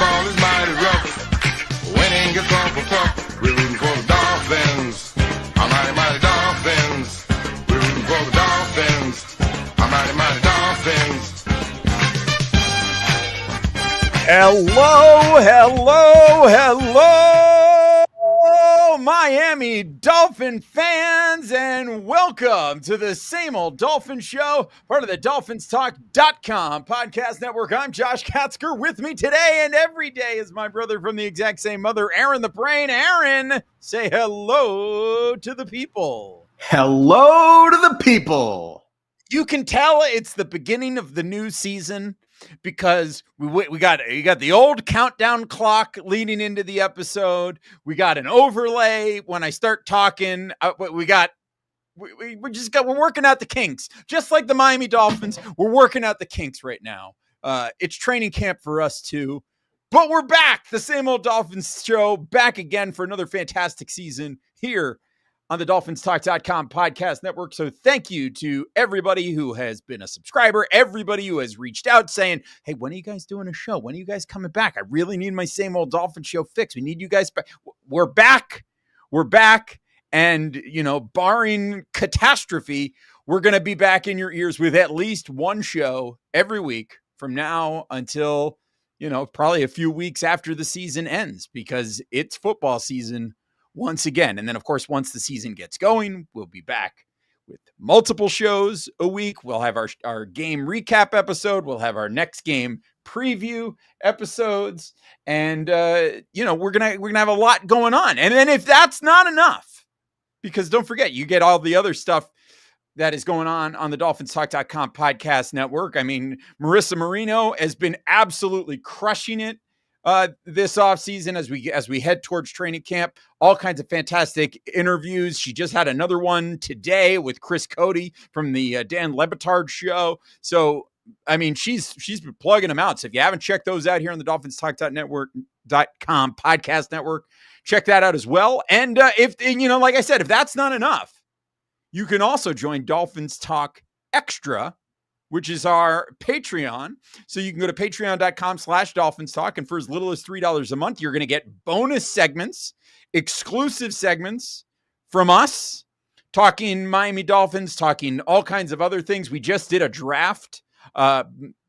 Baseball is mighty rough. Winning gets awful tough. We're rooting for the Dolphins. Our mighty, mighty Dolphins. We're rooting for the Dolphins. Our mighty, mighty Dolphins. Hello, Miami Dolphin fans, and welcome to the Same Old Dolphin Show, part of the DolphinsTalk.com podcast network. I'm Josh Katzker. With me today and every day is my brother from the exact same mother, Aaron the Brain. Aaron, say hello to the people. Hello to the people. You can tell it's the beginning of the new season because we got the old countdown clock leading into the episode. We got an overlay when I start talking. We're working out the kinks, just like the Miami Dolphins. We're working out the kinks right now. It's training camp for us too, but we're back. The Same Old Dolphins Show, back again for another fantastic season here on the DolphinsTalk.com podcast network. So thank you to everybody who has been a subscriber, everybody who has reached out saying, hey, when are you guys doing a show? When are you guys coming back? I really need my Same Old Dolphin Show fix. We need you guys back. We're back. We're back. And, you know, barring catastrophe, we're going to be back in your ears with at least one show every week from now until, you know, probably a few weeks after the season ends, because it's football season once again. And then, of course, once the season gets going, we'll be back with multiple shows a week. We'll have our game recap episode. We'll have our next game preview episodes. And, you know, we're going to have a lot going on. And then if that's not enough, because don't forget, you get all the other stuff that is going on the DolphinsTalk.com podcast network. I mean, Marissa Marino has been absolutely crushing it this offseason as we head towards training camp. All kinds of fantastic interviews. She just had another one today with Chris Cody from the Dan Le Batard show. So, I mean, she's been plugging them out. So if you haven't checked those out here on the DolphinsTalk.com podcast network, check that out as well. And if, you know, like I said, if that's not enough, you can also join Dolphins Talk Extra, which is our Patreon. So you can go to patreon.com/Dolphins Talk. And for as little as $3 a month, you're going to get bonus segments, exclusive segments from us, talking Miami Dolphins, talking all kinds of other things. We just did a draft.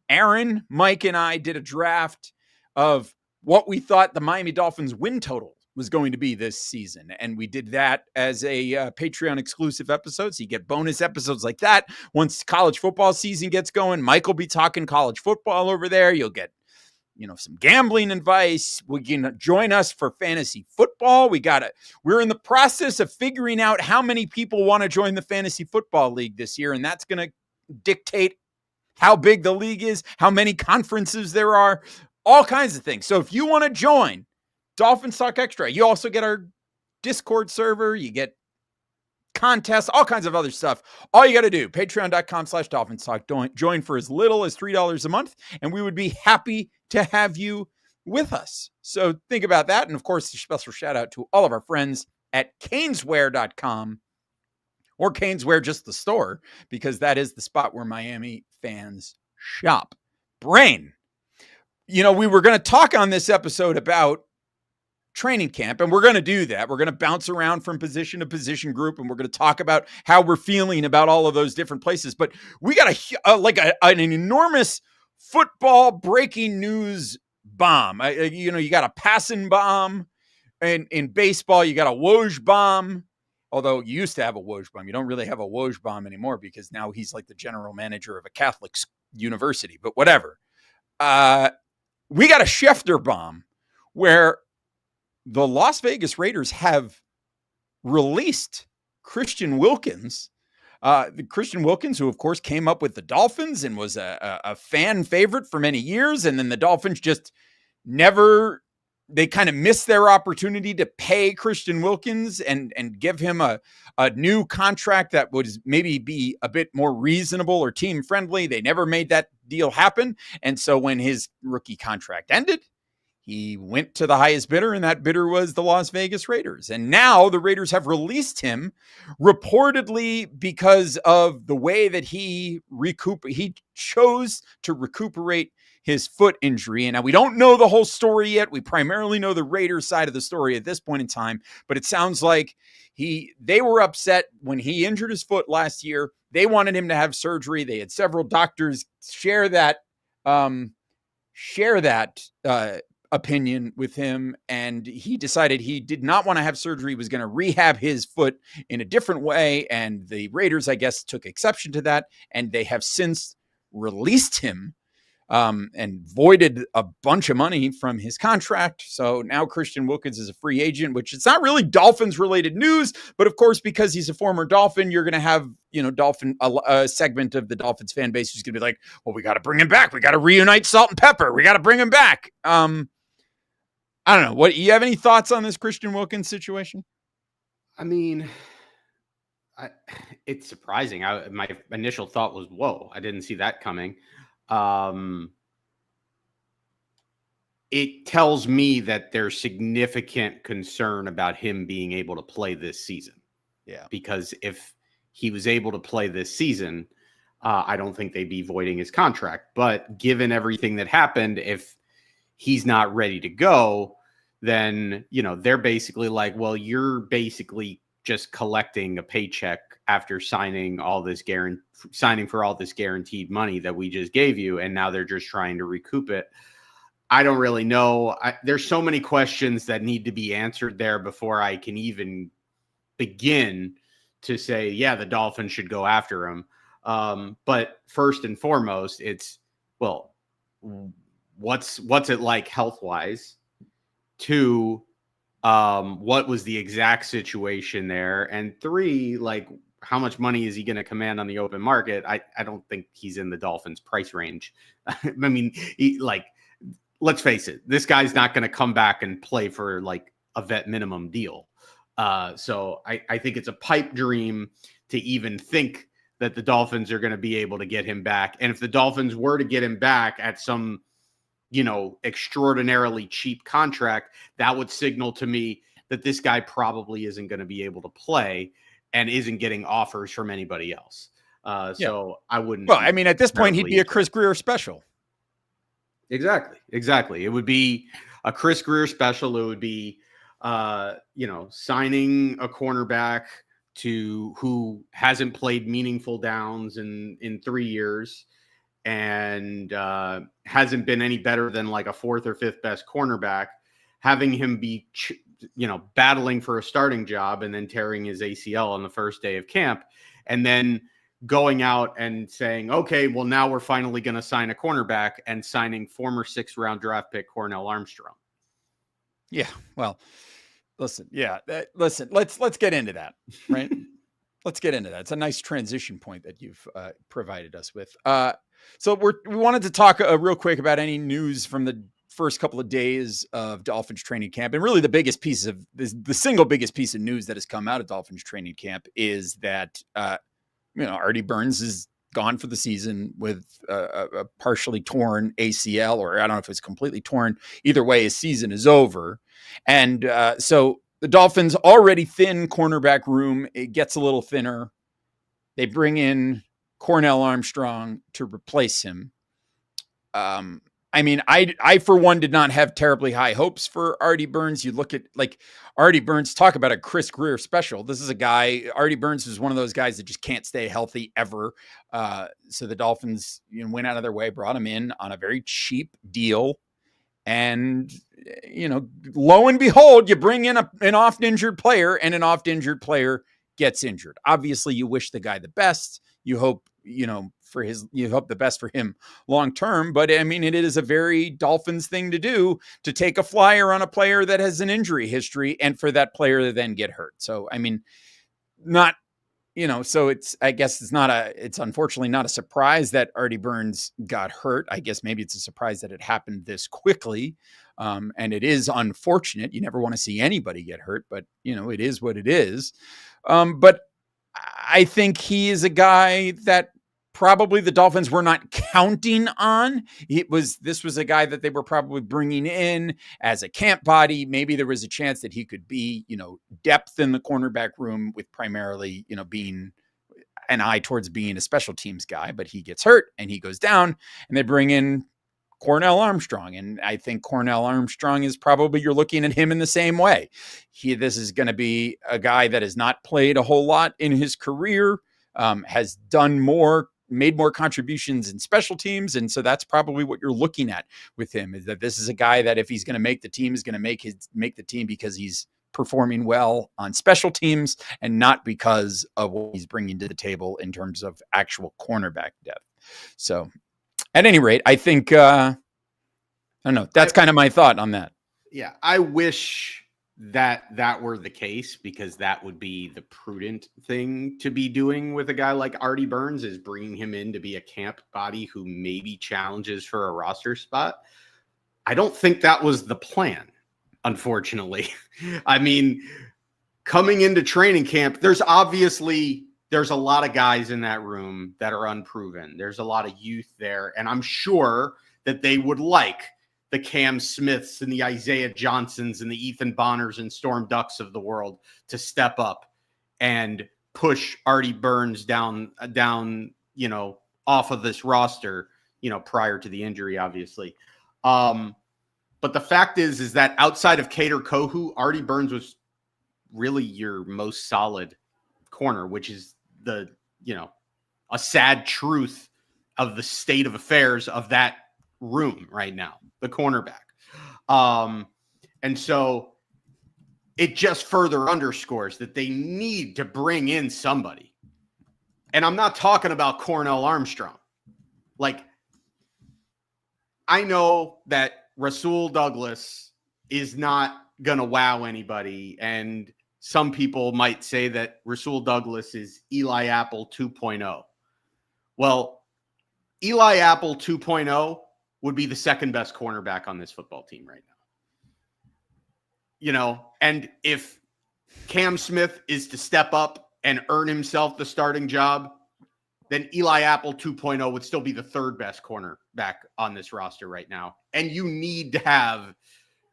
Aaron, Mike, and I did a draft of what we thought the Miami Dolphins win total was going to be this season. And we did that as a Patreon exclusive episode. So you get bonus episodes like that. Once college football season gets going, Mike will be talking college football over there. You'll get, you know, some gambling advice. We can join us for fantasy football. We're in the process of figuring out how many people want to join the fantasy football league this year. And that's going to dictate how big the league is, how many conferences there are, all kinds of things. So if you want to join Dolphins Talk Extra, you also get our Discord server, you get contests, all kinds of other stuff. All you got to do, patreon.com/Dolphins Talk, join for as little as $3 a month, and we would be happy to have you with us. So think about that. And of course, a special shout out to all of our friends at caneswear.com, or Caneswear, just the store, because that is the spot where Miami fans shop. Brain, you know, we were going to talk on this episode about training camp, and we're going to do that. We're going to bounce around from position to position group, and we're going to talk about how we're feeling about all of those different places. But we got an enormous football breaking news bomb. You got a passing bomb, and in baseball, you got a Woj bomb. Although you used to have a Woj bomb, you don't really have a Woj bomb anymore because now he's like the general manager of a Catholic university. But whatever. We got a Schefter bomb where the Las Vegas Raiders have released Christian Wilkins. The Christian Wilkins, who of course came up with the Dolphins and was a fan favorite for many years. And then the Dolphins just they kind of missed their opportunity to pay Christian Wilkins and give him a new contract that would maybe be a bit more reasonable or team friendly. They never made that deal happen. And so when his rookie contract ended, he went to the highest bidder, and that bidder was the Las Vegas Raiders. And now the Raiders have released him, reportedly because of the way that he chose to recuperate his foot injury. And now we don't know the whole story yet. We primarily know the Raiders side of the story at this point in time, but it sounds like they were upset when he injured his foot last year. They wanted him to have surgery. They had several doctors share that opinion with him, and he decided he did not want to have surgery. He was going to rehab his foot in a different way, and the Raiders, I guess, took exception to that, and they have since released him and voided a bunch of money from his contract. So now Christian Wilkins is a free agent, which it's not really Dolphins related news, but of course, because he's a former Dolphin, you're going to have, a segment of the Dolphins fan base who's going to be like, well, we got to bring him back. We got to reunite Salt and Pepper. We got to bring him back. I don't know. What, you have any thoughts on this Christian Wilkins situation? I mean, it's surprising. My initial thought was, whoa, I didn't see that coming. It tells me that there's significant concern about him being able to play this season. Yeah. Because if he was able to play this season, I don't think they'd be voiding his contract. But given everything that happened, if he's not ready to go, then, they're basically like, well, you're basically just collecting a paycheck after signing for all this guaranteed money that we just gave you. And now they're just trying to recoup it. I don't really know. There's so many questions that need to be answered there before I can even begin to say, yeah, the Dolphins should go after him. But first and foremost, it's, well, what's it like health-wise? 2, what was the exact situation there? And 3, like, how much money is he going to command on the open market? I don't think he's in the Dolphins price range. I mean, let's face it, this guy's not going to come back and play for like a vet minimum deal. So I think it's a pipe dream to even think that the Dolphins are going to be able to get him back. And if the Dolphins were to get him back at some, extraordinarily cheap contract, that would signal to me that this guy probably isn't going to be able to play and isn't getting offers from anybody else. So I wouldn't. Well, I mean, at this point, he'd be a Chris Greer special. Exactly. It would be a Chris Greer special. It would be, signing a cornerback who hasn't played meaningful downs in 3 years and hasn't been any better than like a 4th or 5th best cornerback, having him be, battling for a starting job and then tearing his ACL on the first day of camp, and then going out and saying, okay, well, now we're finally going to sign a cornerback, and signing former 6th-round draft pick Cornell Armstrong. Yeah, well, listen, let's get into that, right? Let's get into that. It's a nice transition point that you've provided us with. So we wanted to talk real quick about any news from the first couple of days of Dolphins training camp. And really the single biggest piece of news that has come out of Dolphins training camp is that, Artie Burns is gone for the season with a partially torn ACL, or I don't know if it's completely torn. Either way, his season is over. And so the Dolphins' already thin cornerback room, it gets a little thinner. They bring in Cornell Armstrong to replace him. I mean, I for one did not have terribly high hopes for Artie Burns. You look at like Artie Burns, talk about a Chris Greer special. This is a guy, Artie Burns is one of those guys that just can't stay healthy ever. So the Dolphins went out of their way, brought him in on a very cheap deal. And, lo and behold, you bring in an oft injured player, and an oft injured player gets injured. Obviously, you wish the guy the best. You hope, you hope the best for him long term. But I mean, it is a very Dolphins thing to do, to take a flyer on a player that has an injury history and for that player to then get hurt. So, I mean, so it's unfortunately not a surprise that Artie Burns got hurt. I guess maybe it's a surprise that it happened this quickly. And it is unfortunate. You never want to see anybody get hurt, but it is what it is. But I think he is a guy that probably the Dolphins were not counting on. This was a guy that they were probably bringing in as a camp body. Maybe there was a chance that he could be, depth in the cornerback room, with primarily, being an eye towards being a special teams guy, but he gets hurt and he goes down, and they bring in Cornell Armstrong. And I think Cornell Armstrong is probably, you're looking at him in the same way. This is going to be a guy that has not played a whole lot in his career, has made more contributions in special teams. And so that's probably what you're looking at with him, is that this is a guy that if he's going to make the team, is going to make the team because he's performing well on special teams and not because of what he's bringing to the table in terms of actual cornerback depth. So at any rate, I think, I don't know. That's kind of my thought on that. Yeah. I wish that were the case, because that would be the prudent thing to be doing with a guy like Artie Burns, is bringing him in to be a camp body who maybe challenges for a roster spot. I don't think that was the plan, unfortunately. I mean, coming into training camp, there's a lot of guys in that room that are unproven. There's a lot of youth there, and I'm sure that they would like the Cam Smiths and the Isaiah Johnsons and the Ethan Bonners and Storm Ducks of the world to step up and push Artie Burns down, off of this roster, prior to the injury, obviously. But the fact is that outside of Kader Kohu, Artie Burns was really your most solid corner, which is a sad truth of the state of affairs of that room right now, the cornerback. And so it just further underscores that they need to bring in somebody. And I'm not talking about Cornell Armstrong. Like, I know that Rasul Douglas is not going to wow anybody. And some people might say that Rasul Douglas is Eli Apple 2.0. Well, Eli Apple 2.0 would be the second best cornerback on this football team right now. And if Cam Smith is to step up and earn himself the starting job, then Eli Apple 2.0 would still be the third best cornerback on this roster right now. And you need to have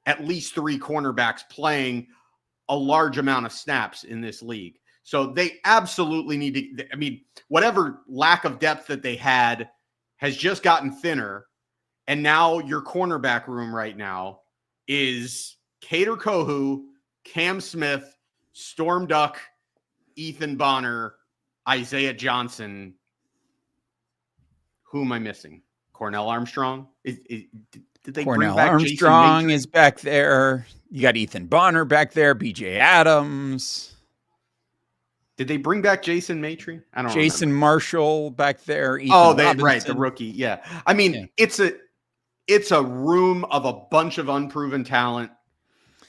at least 3 cornerbacks playing a large amount of snaps in this league. So they absolutely need to, whatever lack of depth that they had has just gotten thinner. And now your cornerback room right now is Kader Kohu, Cam Smith, Storm Duck, Ethan Bonner, Isaiah Johnson. Who am I missing? Cornell Armstrong? Did they Cornell bring back Armstrong Jason is back there. You got Ethan Bonner back there, BJ Adams. Did they bring back Jason Maitre? I don't know. Jason Marshall back there. Ethan the rookie. Yeah. It's a room of a bunch of unproven talent.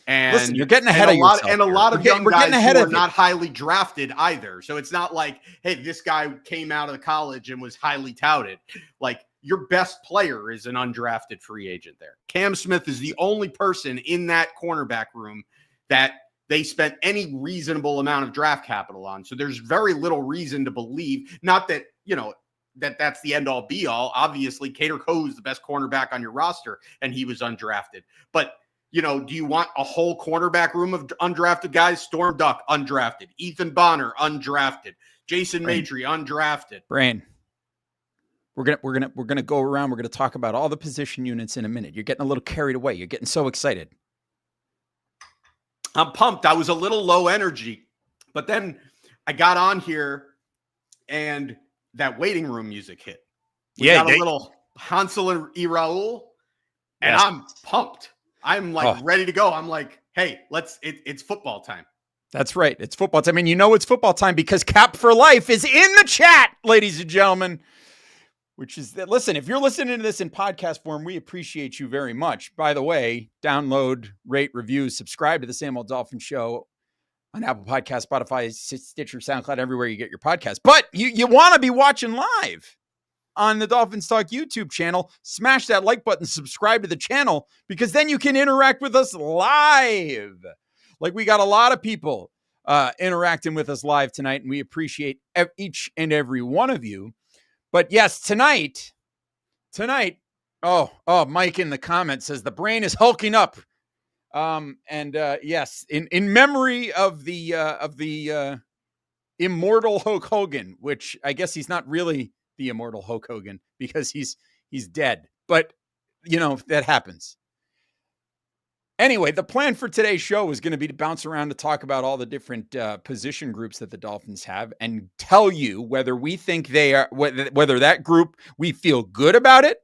And listen, you're getting ahead of yourself. And a lot of young guys who are not highly drafted either. So it's not like, hey, this guy came out of college and was highly touted. Like, your best player is an undrafted free agent there. Cam Smith is the only person in that cornerback room that they spent any reasonable amount of draft capital on. So there's very little reason to believe, not that, that's the end all be all. Obviously, Kader Kohu is the best cornerback on your roster, and he was undrafted. But, do you want a whole cornerback room of undrafted guys? Storm Duck, undrafted. Ethan Bonner, undrafted. Jason Maitre, undrafted. Brain. We're gonna go around. We're gonna talk about all the position units in a minute. You're getting a little carried away. You're getting so excited. I'm pumped. I was a little low energy, but then I got on here and that waiting room music hit. We got a little Hansel and Raul, and yes. I'm pumped. I'm ready to go. I'm like, hey, it's football time. That's right. It's football time. And it's football time because Cap for Life is in the chat, ladies and gentlemen. Which is that, listen, if you're listening to this in podcast form, we appreciate you very much. By the way, download, rate, review, subscribe to the Same Old Dolphins Show on Apple Podcasts, Spotify, Stitcher, SoundCloud, everywhere you get your podcast. But you want to be watching live on the Dolphins Talk YouTube channel. Smash that like button, subscribe to the channel, because then you can interact with us live. Like, we got a lot of people interacting with us live tonight, and we appreciate each and every one of you. But yes, tonight, Mike in the comments says the brain is hulking up. Yes, in memory of the immortal Hulk Hogan, which I guess he's not really the immortal Hulk Hogan because he's dead. But that happens. Anyway, the plan for today's show is going to be to bounce around to talk about all the different position groups that the Dolphins have and tell you whether we think they are, whether that group, we feel good about it,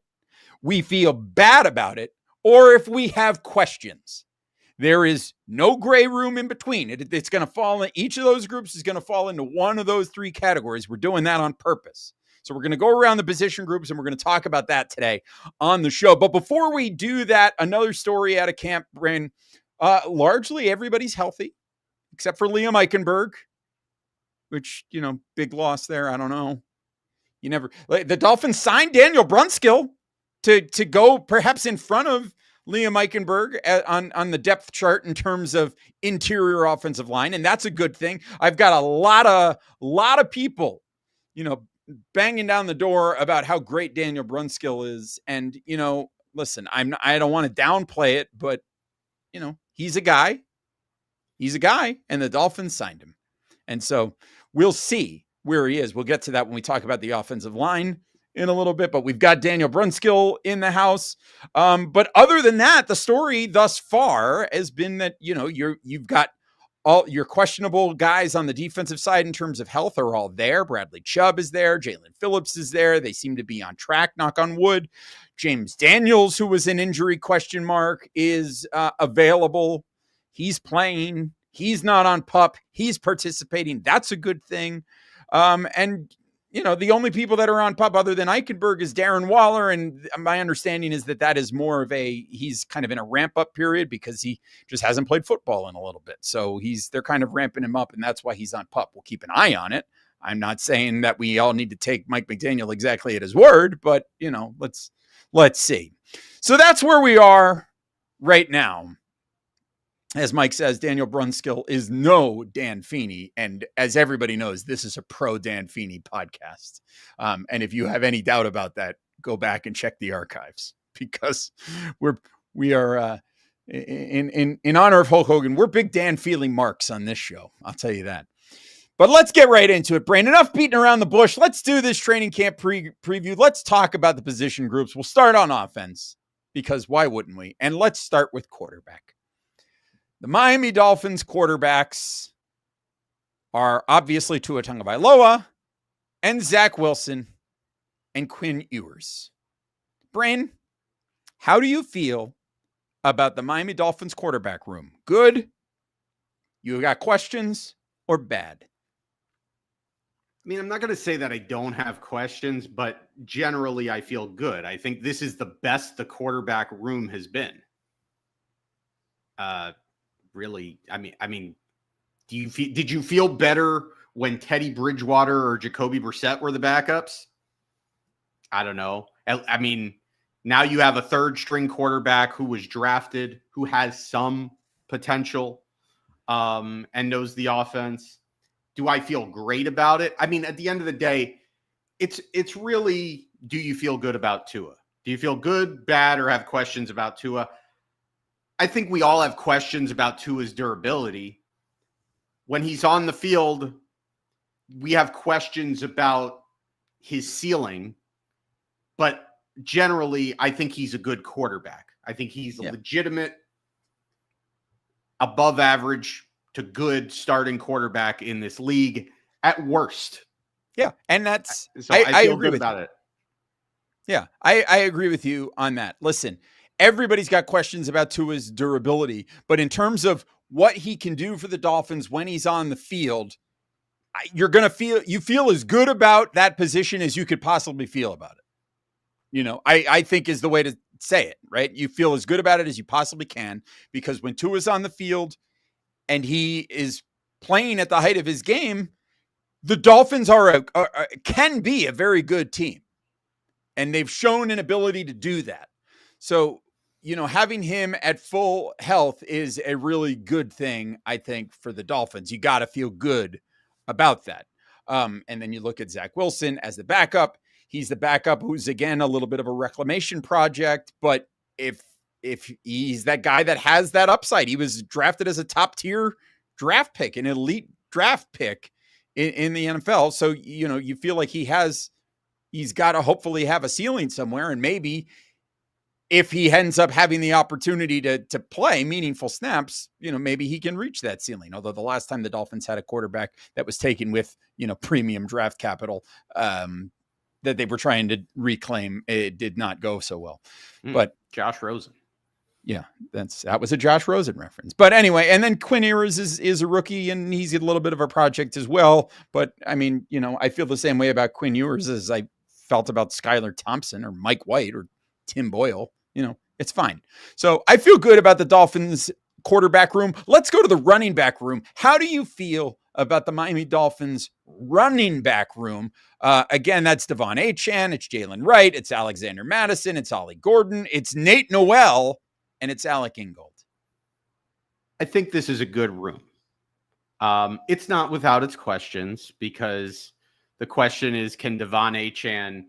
we feel bad about it, or if we have questions. There is no gray room in between. It's going to fall in, each of those groups is going to fall into one of those three categories. We're doing that on purpose. So we're going to go around the position groups and we're going to talk about that today on the show. But before we do that, another story out of camp, Bryn. Largely everybody's healthy except for Liam Eichenberg, which, big loss there. I don't know. The Dolphins signed Daniel Brunskill to go perhaps in front of Liam Eichenberg on the depth chart in terms of interior offensive line. And that's a good thing. I've got a lot of people, banging down the door about how great Daniel Brunskill is. And, listen, I don't want to downplay it, but, he's a guy, and the Dolphins signed him. And so we'll see where he is. We'll get to that when we talk about the offensive line in a little bit, but we've got Daniel Brunskill in the house. But other than that, the story thus far has been that, you've got all your questionable guys on the defensive side in terms of health are all there. Bradley Chubb is there. Jalen Phillips is there. They seem to be on track, knock on wood. James Daniels, who was an injury question mark, is available. He's playing. He's not on PUP. He's participating. That's a good thing. And the only people that are on PUP other than Eichenberg is Darren Waller. And my understanding is that is more of he's kind of in a ramp up period because he just hasn't played football in a little bit. So they're kind of ramping him up, and that's why he's on PUP. We'll keep an eye on it. I'm not saying that we all need to take Mike McDaniel exactly at his word, but let's see. So that's where we are right now. As Mike says, Daniel Brunskill is no Dan Feeney. And as everybody knows, this is a pro Dan Feeney podcast. And if you have any doubt about that, go back and check the archives, because we are in honor of Hulk Hogan. We're big Dan Feely marks on this show. I'll tell you that. But let's get right into it, Brain. Enough beating around the bush. Let's do this training camp preview. Let's talk about the position groups. We'll start on offense, because why wouldn't we? And let's start with quarterback. The Miami Dolphins quarterbacks are obviously Tua Tagovailoa and Zach Wilson and Quinn Ewers. Brain, how do you feel about the Miami Dolphins quarterback room? Good? You got questions? Or bad? I mean, I'm not going to say that I don't have questions, but generally I feel good. I think this is the best the quarterback room has been. Really, I mean, did you feel better when Teddy Bridgewater or Jacoby Brissett were the backups? I don't know. I mean, now you have a third string quarterback who was drafted, who has some potential, and knows the offense. Do I feel great about it? I mean, at the end of the day, it's really, do you feel good about Tua? Do you feel good, bad, or have questions about Tua? I think we all have questions about Tua's durability. When he's on the field, we have questions about his ceiling, but generally, I think he's a good quarterback. I think he's a legitimate, above average to good starting quarterback in this league at worst. Yeah, and that's so I feel good about it. Yeah, I agree with you on that. Listen, everybody's got questions about Tua's durability, but in terms of what he can do for the Dolphins when he's on the field, you feel as good about that position as you could possibly feel about it. I think is the way to say it, right? You feel as good about it as you possibly can, because when Tua's on the field and he is playing at the height of his game, the Dolphins can be a very good team, and they've shown an ability to do that. So, having him at full health is a really good thing, I think, for the Dolphins. You got to feel good about that. And then you look at Zach Wilson as the backup. He's the backup who's, again, a little bit of a reclamation project. But if he's that guy that has that upside, he was drafted as a top-tier draft pick, an elite draft pick in the NFL. So, you feel like he's got to hopefully have a ceiling somewhere, and maybe if he ends up having the opportunity to play meaningful snaps, maybe he can reach that ceiling. Although the last time the Dolphins had a quarterback that was taken with, premium draft capital that they were trying to reclaim, it did not go so well. But Josh Rosen. Yeah, that was a Josh Rosen reference. But anyway, and then Quinn Ewers is a rookie, and he's a little bit of a project as well. But I mean, I feel the same way about Quinn Ewers as I felt about Skylar Thompson or Mike White or Tim Boyle. It's fine. So I feel good about the Dolphins quarterback room. Let's go to the running back room. How do you feel about the Miami Dolphins running back room? Again, that's Devon Achane, it's Jalen Wright, it's Alexander Madison, it's Ollie Gordon, it's Nate Noel, and it's Alec Ingold. I think this is a good room. It's not without its questions, because the question is, can Devon Achane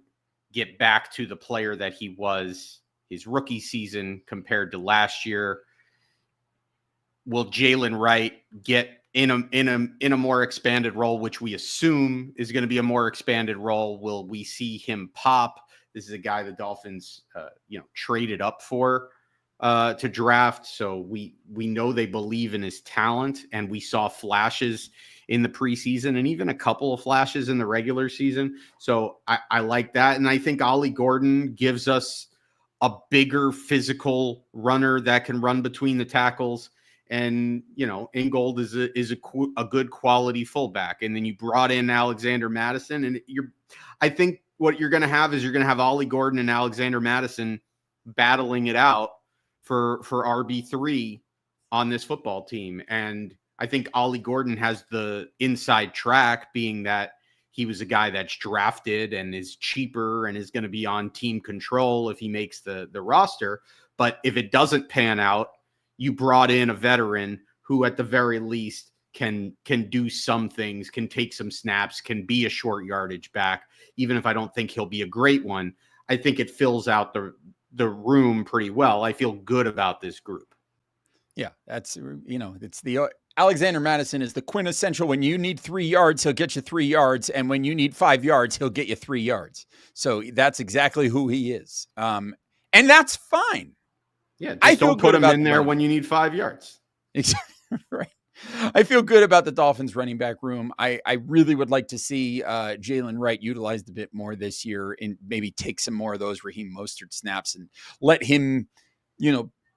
get back to the player that he was his rookie season compared to last year? Will Jalen Wright get in a more expanded role, which we assume is going to be a more expanded role? Will we see him pop? This is a guy the Dolphins, traded up for to draft. So we know they believe in his talent, and we saw flashes in the preseason and even a couple of flashes in the regular season. So I like that. And I think Ollie Gordon gives us a bigger physical runner that can run between the tackles. And, Ingold is a good quality fullback. And then you brought in Alexander Madison, and I think what you're going to have is you're going to have Ollie Gordon and Alexander Madison battling it out for RB3 on this football team. And I think Ollie Gordon has the inside track, being that he was a guy that's drafted and is cheaper and is going to be on team control if he makes the roster. But if it doesn't pan out, you brought in a veteran who at the very least can do some things, can take some snaps, can be a short yardage back. Even if I don't think he'll be a great one, I think it fills out the room pretty well. I feel good about this group. Yeah, that's, it's the Alexander Madison is the quintessential. When you need 3 yards, he'll get you 3 yards. And when you need 5 yards, he'll get you 3 yards. So that's exactly who he is. And that's fine. Yeah, I don't put him in there when you need 5 yards. Right. I feel good about the Dolphins running back room. I really would like to see Jalen Wright utilized a bit more this year, and maybe take some more of those Raheem Mostert snaps and let him,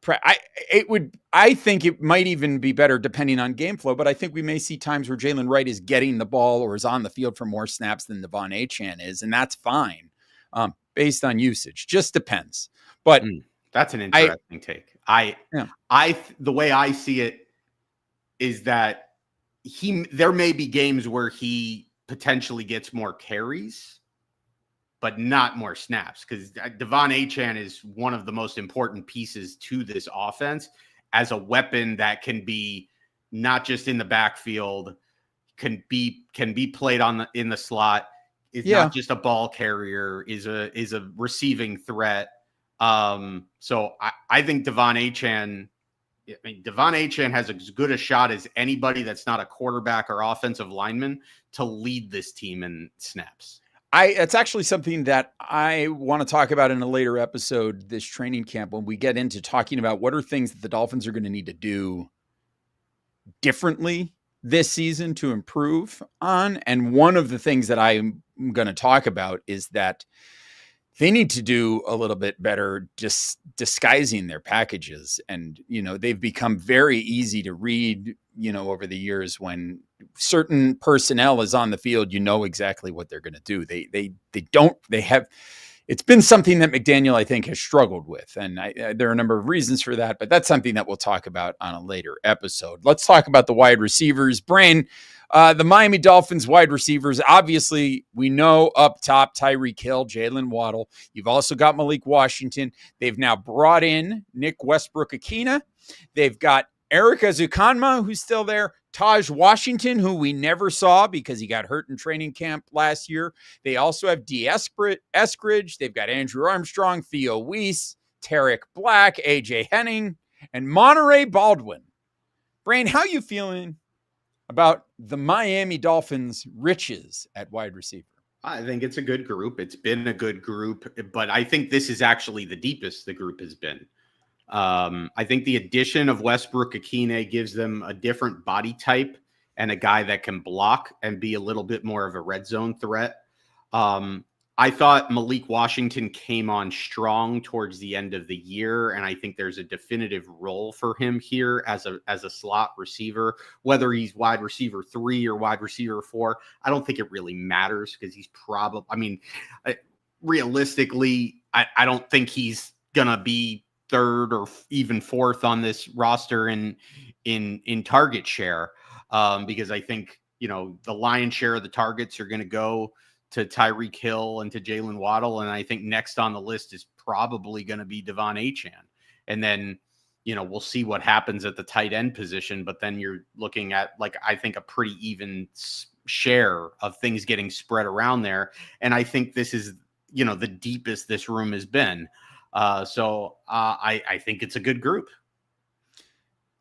I think it might even be better depending on game flow, but I think we may see times where Jalen Wright is getting the ball or is on the field for more snaps than Devon Achane is, and that's fine based on usage. Just depends. But that's an interesting take. The way I see it is that there may be games where he potentially gets more carries, but not more snaps, because Devon Achane is one of the most important pieces to this offense as a weapon that can be not just in the backfield, can be played in the slot. Is not just a ball carrier, is a receiving threat. So I think Devon Achane has as good a shot as anybody that's not a quarterback or offensive lineman to lead this team in snaps. It's actually something that I want to talk about in a later episode this training camp, when we get into talking about what are things that the Dolphins are going to need to do differently this season to improve on. And one of the things that I'm going to talk about is that they need to do a little bit better just disguising their packages. And, they've become very easy to read, over the years. When certain personnel is on the field, exactly what they're going to do. It's been something that McDaniel, I think, has struggled with. And there are a number of reasons for that, but that's something that we'll talk about on a later episode. Let's talk about the wide receivers. Brain, the Miami Dolphins wide receivers, obviously, we know up top, Tyreek Hill, Jalen Waddle. You've also got Malik Washington. They've now brought in Nick Westbrook-Akina. They've got Eric Ezukanma, who's still there. Taj Washington, who we never saw because he got hurt in training camp last year. They also have D. Eskridge. They've got Andrew Armstrong, Theo Weiss, Tarek Black, AJ Henning, and Monterey Baldwin. Brain, how you feeling about the Miami Dolphins riches at wide receiver? I think it's a good group. It's been a good group, but I think this is actually the deepest the group has been. I think the addition of Westbrook-Akine gives them a different body type and a guy that can block and be a little bit more of a red zone threat. I thought Malik Washington came on strong towards the end of the year, and I think there's a definitive role for him here as a slot receiver. Whether he's wide receiver 3 or wide receiver 4, I don't think it really matters because he's probably, I mean, realistically, I don't think he's gonna be third or even fourth on this roster in target share, because I think, you know, the lion's share of the targets are going to go to Tyreek Hill and to Jalen Waddle. And I think next on the list is probably going to be Devon Achane. And then, you know, we'll see what happens at the tight end position. But then you're looking at, like, I think a pretty even share of things getting spread around there. And I think this is, you know, the deepest this room has been. So I think it's a good group.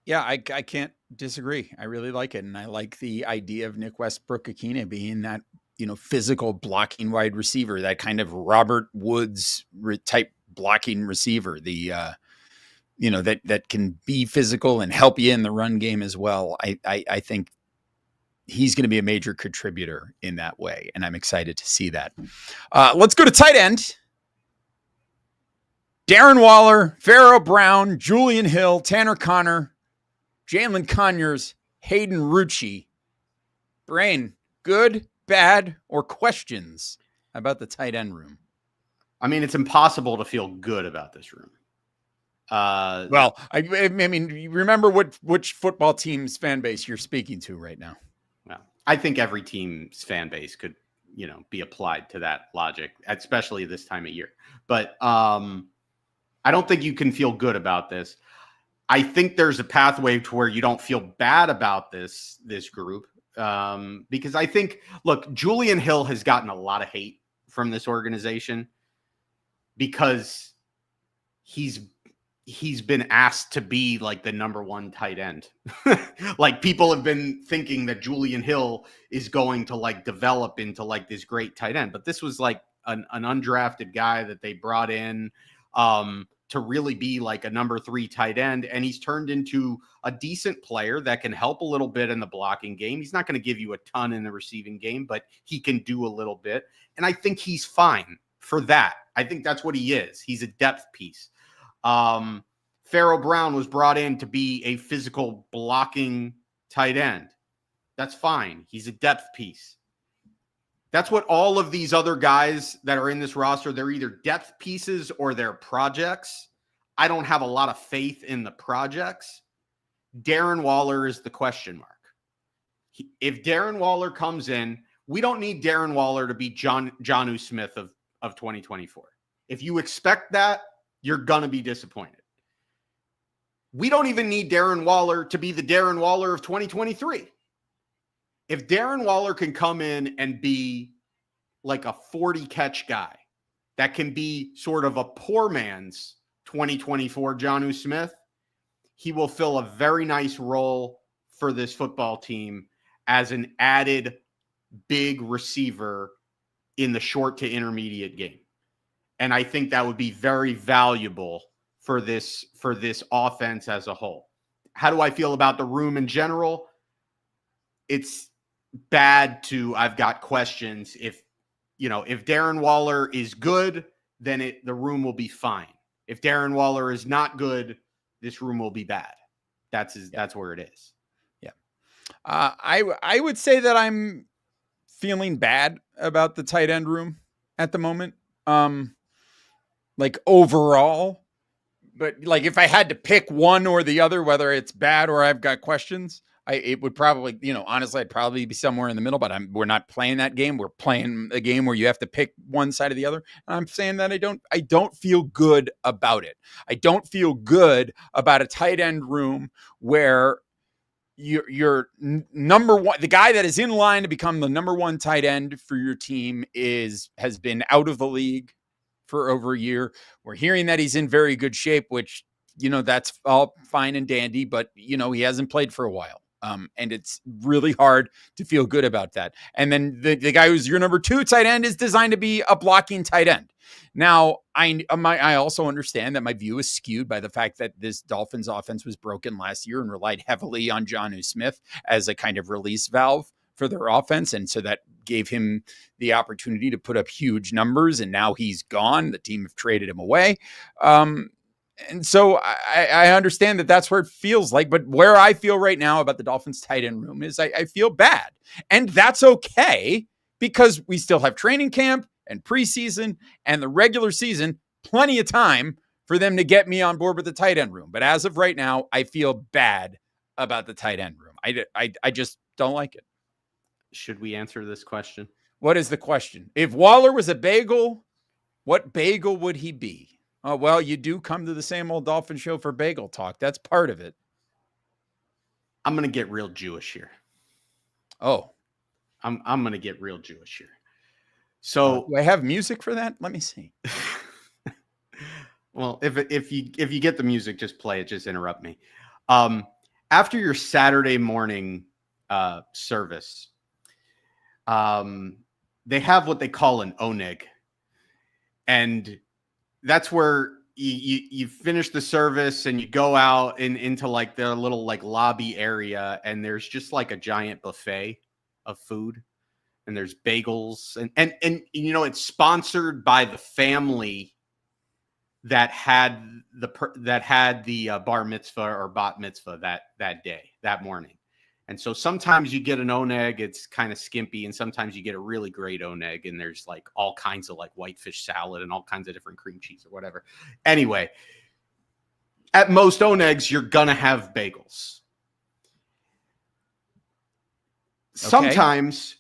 Yeah, I can't disagree. I really like it. And I like the idea of Nick Westbrook-Akine being that, you know, physical blocking wide receiver, that kind of Robert Woods type blocking receiver, the, you know, that can be physical and help you in the run game as well. I think he's going to be a major contributor in that way. And I'm excited to see that. Let's go to tight end. Darren Waller, Pharaoh Brown, Julian Hill, Tanner Connor, Jalen Conyers, Hayden Rucci. Brain, good, bad, or questions about the tight end room? I mean, it's impossible to feel good about this room. Well, I mean, remember which football team's fan base you're speaking to right now. Well, I think every team's fan base could, you know, be applied to that logic, especially this time of year. But I don't think you can feel good about this. I think there's a pathway to where you don't feel bad about this group, because I think, look, Julian Hill has gotten a lot of hate from this organization because he's been asked to be like the number one tight end. Like, people have been thinking that Julian Hill is going to like develop into like this great tight end, but this was like an undrafted guy that they brought in to really be like a number 3 tight end. And he's turned into a decent player that can help a little bit in the blocking game. He's not going to give you a ton in the receiving game, but he can do a little bit. And I think he's fine for that. I think that's what he is. He's a depth piece. Pharaoh Brown was brought in to be a physical blocking tight end. That's fine. He's a depth piece. That's what all of these other guys that are in this roster, they're either depth pieces or they're projects. I don't have a lot of faith in the projects. Darren Waller is the question mark. If Darren Waller comes in, we don't need Darren Waller to be Jonnu Smith of 2024. If you expect that, you're going to be disappointed. We don't even need Darren Waller to be the Darren Waller of 2023. If Darren Waller can come in and be like a 40 catch guy, that can be sort of a poor man's 2024 Jonnu Smith, he will fill a very nice role for this football team as an added big receiver in the short to intermediate game. And I think that would be very valuable for this offense as a whole. How do I feel about the room in general? It's bad to, I've got questions. If Darren Waller is good, then the room will be fine. If Darren Waller is not good, this room will be bad. That's where it is. Yeah. I would say that I'm feeling bad about the tight end room at the moment. Like overall, but like if I had to pick one or the other, whether it's bad or I've got questions, it would probably, honestly, I'd probably be somewhere in the middle, but we're not playing that game. We're playing a game where you have to pick one side or the other. And I'm saying that I don't feel good about it. I don't feel good about a tight end room where your number one, the guy that is in line to become the number one tight end for your team has been out of the league for over a year. We're hearing that he's in very good shape, which, that's all fine and dandy, but he hasn't played for a while. And it's really hard to feel good about that. And then the guy who's your number 2 tight end is designed to be a blocking tight end. Now, I also understand that my view is skewed by the fact that this Dolphins offense was broken last year and relied heavily on Jonnu Smith as a kind of release valve for their offense. And so that gave him the opportunity to put up huge numbers. And now he's gone. The team have traded him away. And so I understand that that's where it feels like, but where I feel right now about the Dolphins tight end room is I feel bad. And that's okay because we still have training camp and preseason and the regular season, plenty of time for them to get me on board with the tight end room. But as of right now, I feel bad about the tight end room. I just don't like it. Should we answer this question? What is the question? If Waller was a bagel, what bagel would he be? Oh, well, you do come to the Same Old Dolphin Show for bagel talk. That's part of it. I'm going to get real Jewish here. Oh, I'm going to get real Jewish here. So do I have music for that? Let me see. Well, if you get the music, just play it. Just interrupt me. After your Saturday morning service, they have what they call an oneg, and that's where you finish the service and you go out into like the little like lobby area, and there's just like a giant buffet of food, and there's bagels and it's sponsored by the family that had the bar mitzvah or bat mitzvah that morning. And so sometimes you get an oneg, it's kind of skimpy, and sometimes you get a really great oneg, and there's like all kinds of like whitefish salad and all kinds of different cream cheese or whatever. Anyway, at most onegs, you're gonna have bagels. Okay. Sometimes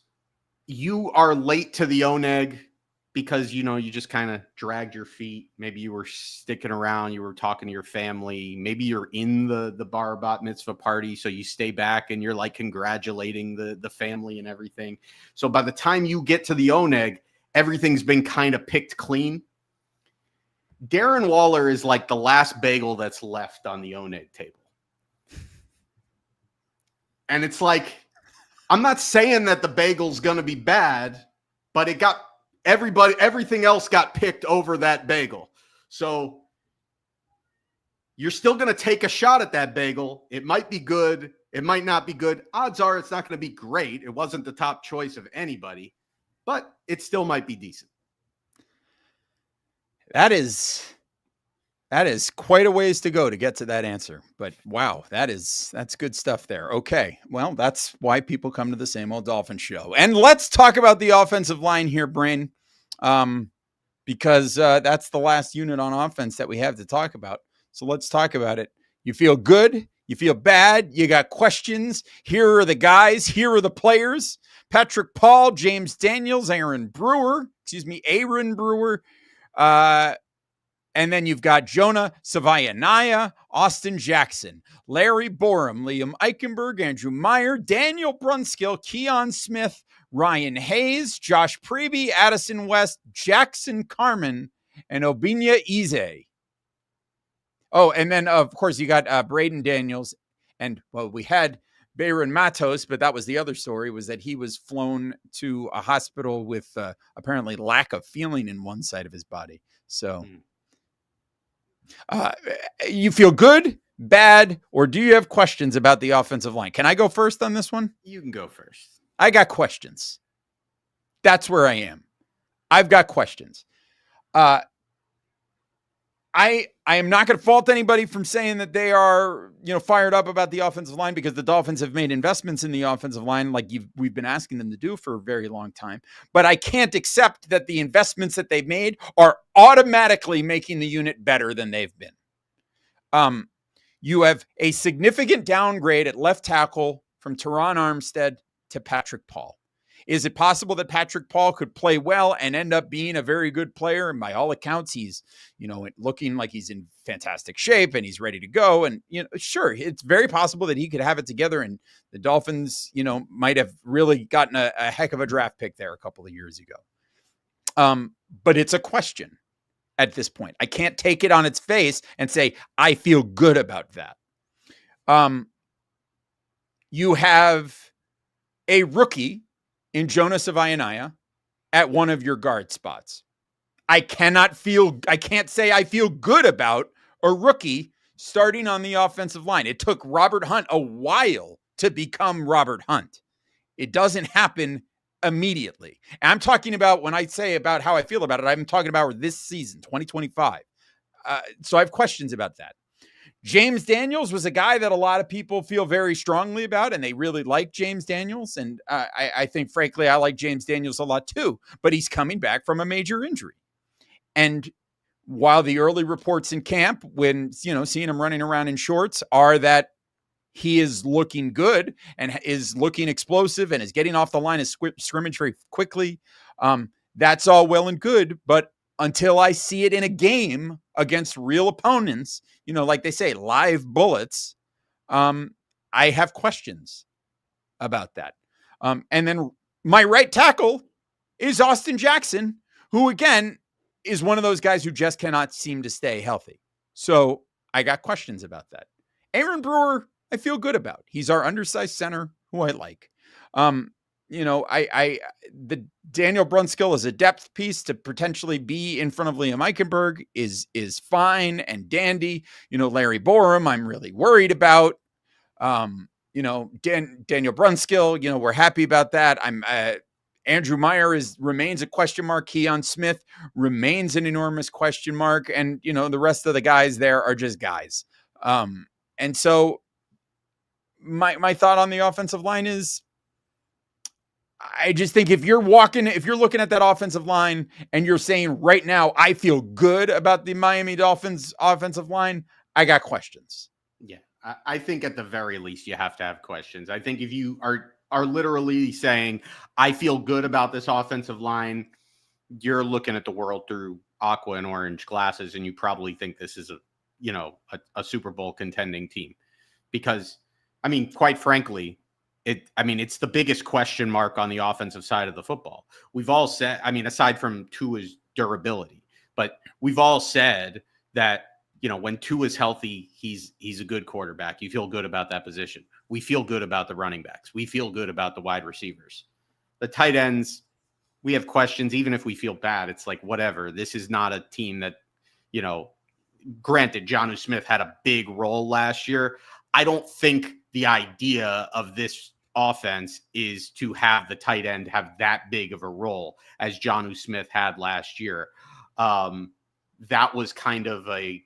you are late to the oneg because you just kind of dragged your feet. Maybe you were sticking around, you were talking to your family. Maybe you're in the bar bat mitzvah party, so you stay back and you're like congratulating the family and everything. So by the time you get to the oneg, everything's been kind of picked clean. Darren Waller is like the last bagel that's left on the oneg table. And it's like, I'm not saying that the bagel's going to be bad, but everything else got picked over that bagel. So you're still going to take a shot at that bagel. It might be good. It might not be good. Odds are it's not going to be great. It wasn't the top choice of anybody, but it still might be decent. That is quite a ways to go to get to that answer. But wow, that's good stuff there. Okay. Well, that's why people come to the Same Old Dolphin Show. And let's talk about the offensive line here, Brain. Because that's the last unit on offense that we have to talk about. So let's talk about it. You feel good? You feel bad? You got questions? Here are the guys. Here are the players. Patrick Paul, James Daniels, Aaron Brewer. And then you've got Jonah Savaianaya, Austin Jackson, Larry Borum, Liam Eichenberg, Andrew Meyer, Daniel Brunskill, Keon Smith, Ryan Hayes, Josh Preby, Addison West, Jackson Carmen, and Obinya Eze. Oh, and then, of course, you got Braden Daniels. And, well, we had Bayron Matos, but that was the other story, was that he was flown to a hospital with apparently lack of feeling in one side of his body. So you feel good, bad, or do you have questions about the offensive line? Can I go first on this one? You can go first. I got questions. That's where I am. I've got questions. I am not going to fault anybody from saying that they are, fired up about the offensive line, because the Dolphins have made investments in the offensive line like we've been asking them to do for a very long time. But I can't accept that the investments that they've made are automatically making the unit better than they've been. You have a significant downgrade at left tackle from Teron Armstead to Patrick Paul. Is it possible that Patrick Paul could play well and end up being a very good player? And by all accounts, he's, looking like he's in fantastic shape and he's ready to go. And, sure, it's very possible that he could have it together. And the Dolphins, might have really gotten a heck of a draft pick there a couple of years ago. But it's a question at this point. I can't take it on its face and say, I feel good about that. You have a rookie in Jonas Avayanaya at one of your guard spots. I can't say I feel good about a rookie starting on the offensive line. It took Robert Hunt a while to become Robert Hunt. It doesn't happen immediately. And I'm talking about, when I say about how I feel about it, I'm talking about this season, 2025. So I have questions about that. James Daniels was a guy that a lot of people feel very strongly about, and they really like James Daniels. And I think, frankly, I like James Daniels a lot too, but he's coming back from a major injury. And while the early reports in camp, when, seeing him running around in shorts, are that he is looking good and is looking explosive and is getting off the line of scrimmage very quickly. That's all well and good, but until I see it in a game against real opponents, like they say, live bullets, I have questions about that. And then my right tackle is Austin Jackson, who, again, is one of those guys who just cannot seem to stay healthy. So I got questions about that. Aaron Brewer, I feel good about. He's our undersized center who I like. The Daniel Brunskill as a depth piece to potentially be in front of Liam Eichenberg is fine and dandy. Larry Borum, I'm really worried about. Daniel Brunskill, we're happy about that. Andrew Meyer remains a question mark. Keon Smith remains an enormous question mark. And, the rest of the guys there are just guys. And so my thought on the offensive line is, I just think if you're looking at that offensive line and you're saying right now, I feel good about the Miami Dolphins offensive line, I got questions. Yeah. I think at the very least, you have to have questions. I think if you are literally saying, I feel good about this offensive line, you're looking at the world through aqua and orange glasses, and you probably think this is a Super Bowl contending team. Because, quite frankly, it's the biggest question mark on the offensive side of the football. We've all said, aside from Tua's durability, but we've all said that, when Tua's healthy, he's a good quarterback. You feel good about that position. We feel good about the running backs. We feel good about the wide receivers. The tight ends, we have questions. Even if we feel bad, it's like, whatever. This is not a team that, granted, Jonnu Smith had a big role last year. I don't think the idea of this offense is to have the tight end have that big of a role as Jonnu Smith had last year. That was kind of a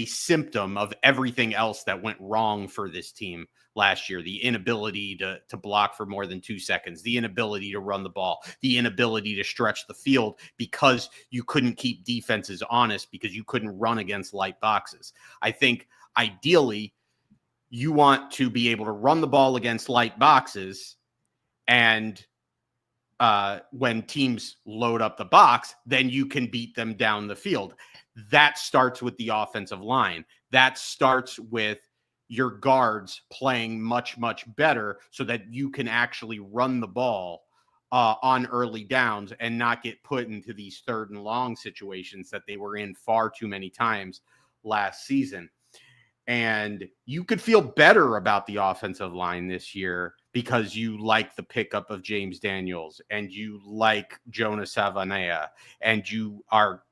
symptom of everything else that went wrong for this team last year. The inability to block for more than 2 seconds, the inability to run the ball, the inability to stretch the field because you couldn't keep defenses honest because you couldn't run against light boxes. I think ideally you want to be able to run the ball against light boxes, and when teams load up the box, then you can beat them down the field. That starts with the offensive line. That starts with your guards playing much, much better so that you can actually run the ball on early downs and not get put into these 3rd and long situations that they were in far too many times last season. And you could feel better about the offensive line this year because you like the pickup of James Daniels and you like Jonas Avayanaya and you are,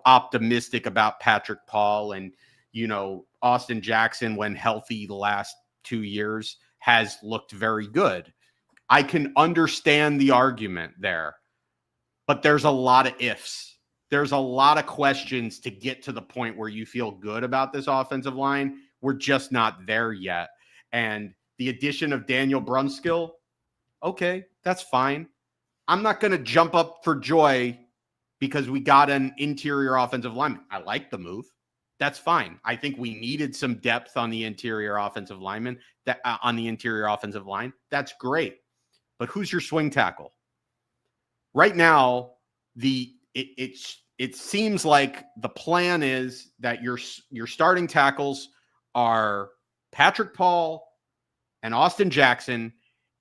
optimistic about Patrick Paul and, Austin Jackson, when healthy the last 2 years, has looked very good. I can understand the argument there, but there's a lot of ifs. There's a lot of questions to get to the point where you feel good about this offensive line. We're just not there yet. And the addition of Daniel Brunskill, okay, that's fine. I'm not going to jump up for joy because we got an interior offensive lineman. I like the move. That's fine. I think we needed some depth on the interior offensive lineman, on the interior offensive line. That's great. But who's your swing tackle? Right now, it seems like the plan is that your starting tackles are Patrick Paul and Austin Jackson,